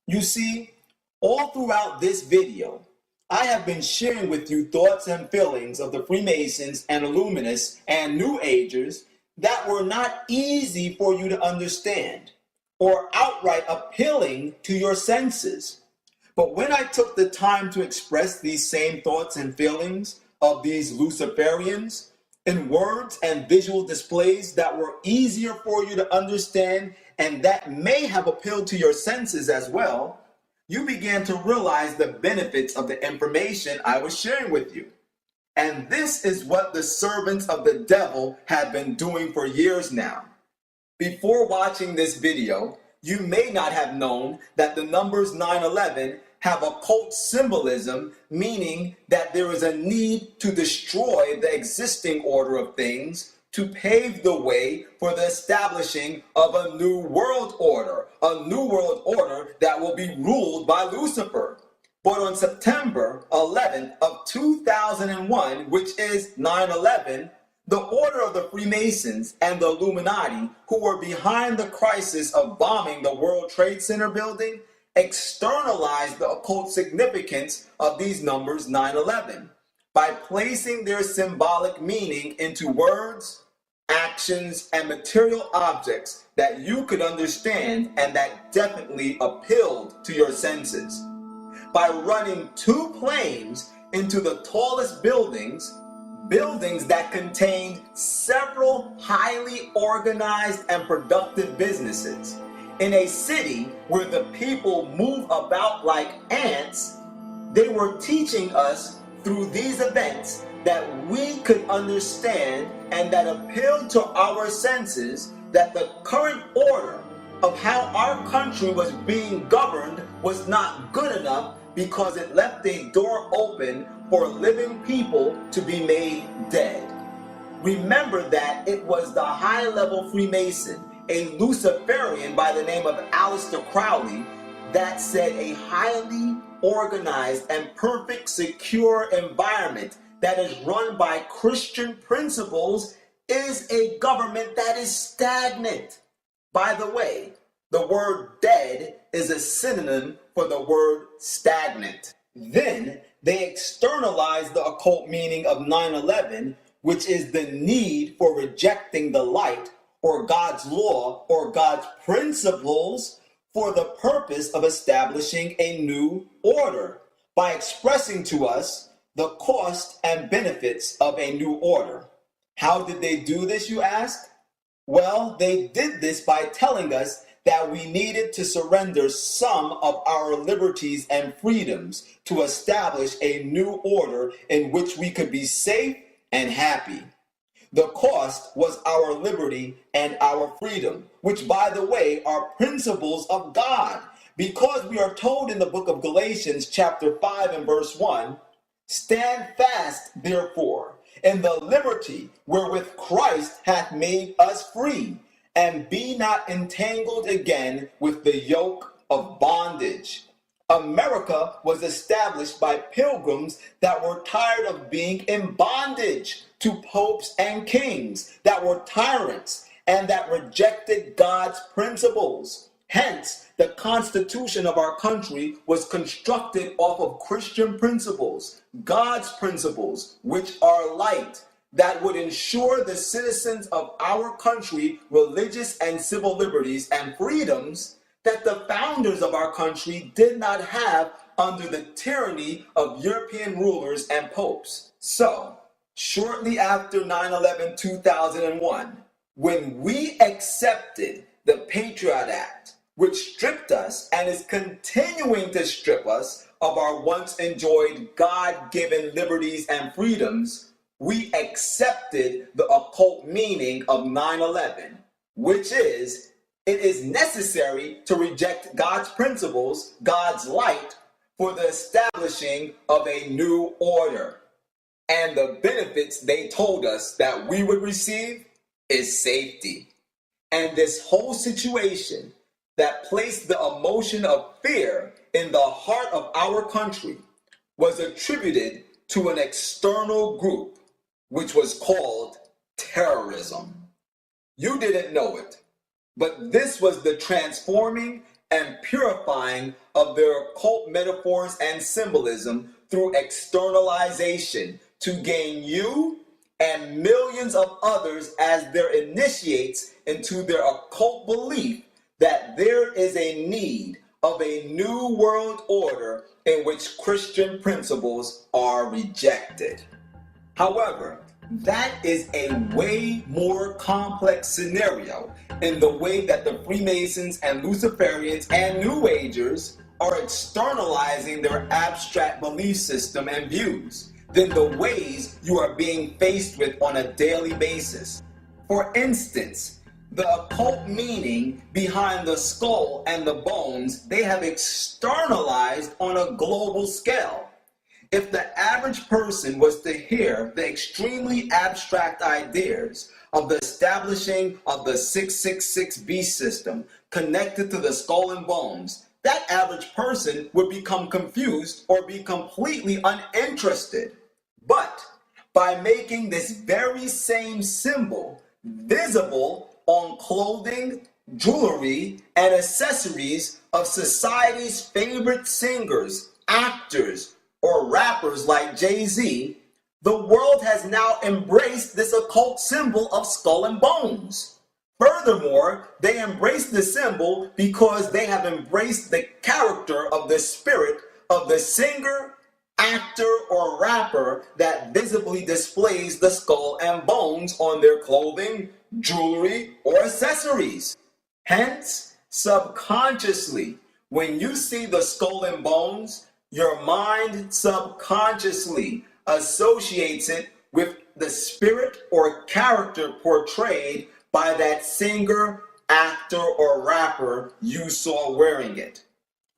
You see, all throughout this video, I have been sharing with you thoughts and feelings of the Freemasons and Illuminists and New Agers that were not easy for you to understand or outright appealing to your senses. But when I took the time to express these same thoughts and feelings of these Luciferians in words and visual displays that were easier for you to understand and that may have appealed to your senses as well, you began to realize the benefits of the information I was sharing with you. And this is what the servants of the devil have been doing for years now. Before watching this video, you may not have known that the numbers 911 have occult symbolism, meaning that there is a need to destroy the existing order of things to pave the way for the establishing of a new world order that will be ruled by Lucifer. But on September 11th of 2001, which is 9/11, the Order of the Freemasons and the Illuminati, who were behind the crisis of bombing the World Trade Center building, externalized the occult significance of these numbers 9/11 by placing their symbolic meaning into words, actions, and material objects that you could understand and that definitely appealed to your senses. By running two planes into the tallest buildings that contained several highly organized and productive businesses, in a city where the people move about like ants, they were teaching us through these events that we could understand and that appealed to our senses that the current order of how our country was being governed was not good enough because it left a door open for living people to be made dead. Remember that it was the high-level Freemason, a Luciferian by the name of Aleister Crowley, that said a highly organized and perfect secure environment that is run by Christian principles is a government that is stagnant. By the way, the word dead is a synonym for the word stagnant. Then they externalized the occult meaning of 9/11, which is the need for rejecting the light or God's law or God's principles for the purpose of establishing a new order by expressing to us the cost and benefits of a new order. How did they do this, you ask? Well, they did this by telling us that we needed to surrender some of our liberties and freedoms to establish a new order in which we could be safe and happy. The cost was our liberty and our freedom, which, by the way, are principles of God, because we are told in the book of Galatians chapter 5 and verse 1, "Stand fast, therefore, in the liberty wherewith Christ hath made us free, and be not entangled again with the yoke of bondage." America was established by pilgrims that were tired of being in bondage to popes and kings that were tyrants and that rejected God's principles. Hence, the Constitution of our country was constructed off of Christian principles, God's principles, which are light, that would ensure the citizens of our country religious and civil liberties and freedoms that the founders of our country did not have under the tyranny of European rulers and popes. So, shortly after 9/11 2001, when we accepted the Patriot Act, which stripped us and is continuing to strip us of our once enjoyed God-given liberties and freedoms, we accepted the occult meaning of 9/11, which is, it is necessary to reject God's principles, God's light, for the establishing of a new order. And the benefits they told us that we would receive is safety. And this whole situation that placed the emotion of fear in the heart of our country was attributed to an external group, which was called terrorism. You didn't know it, but this was the transforming and purifying of their occult metaphors and symbolism through externalization to gain you and millions of others as their initiates into their occult belief that there is a need of a new world order in which Christian principles are rejected. However, that is a way more complex scenario in the way that the Freemasons and Luciferians and New Agers are externalizing their abstract belief system and views than the ways you are being faced with on a daily basis. For instance, the occult meaning behind the skull and the bones they have externalized on a global scale. If the average person was to hear the extremely abstract ideas of the establishing of the 666 beast system connected to the skull and bones, that average person would become confused or be completely uninterested. But by making this very same symbol visible on clothing, jewelry, and accessories of society's favorite singers, actors, or rappers like Jay-Z, the world has now embraced this occult symbol of skull and bones. Furthermore, they embrace the symbol because they have embraced the character of the spirit of the singer, actor, or rapper that visibly displays the skull and bones on their clothing, jewelry, or accessories. Hence, subconsciously, when you see the skull and bones, your mind subconsciously associates it with the spirit or character portrayed by that singer, actor, or rapper you saw wearing it.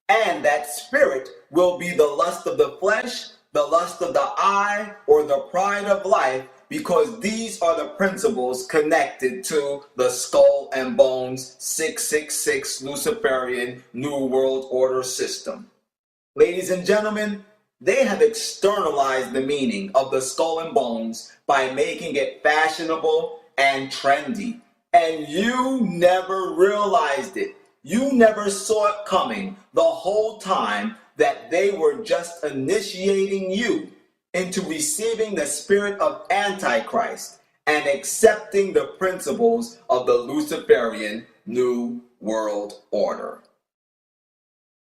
And that spirit will be the lust of the flesh, the lust of the eye, or the pride of life, because these are the principles connected to the skull and bones 666 Luciferian New World Order system. Ladies and gentlemen, they have externalized the meaning of the skull and bones by making it fashionable and trendy. And you never realized it. You never saw it coming the whole time that they were just initiating you into receiving the spirit of Antichrist and accepting the principles of the Luciferian New World Order.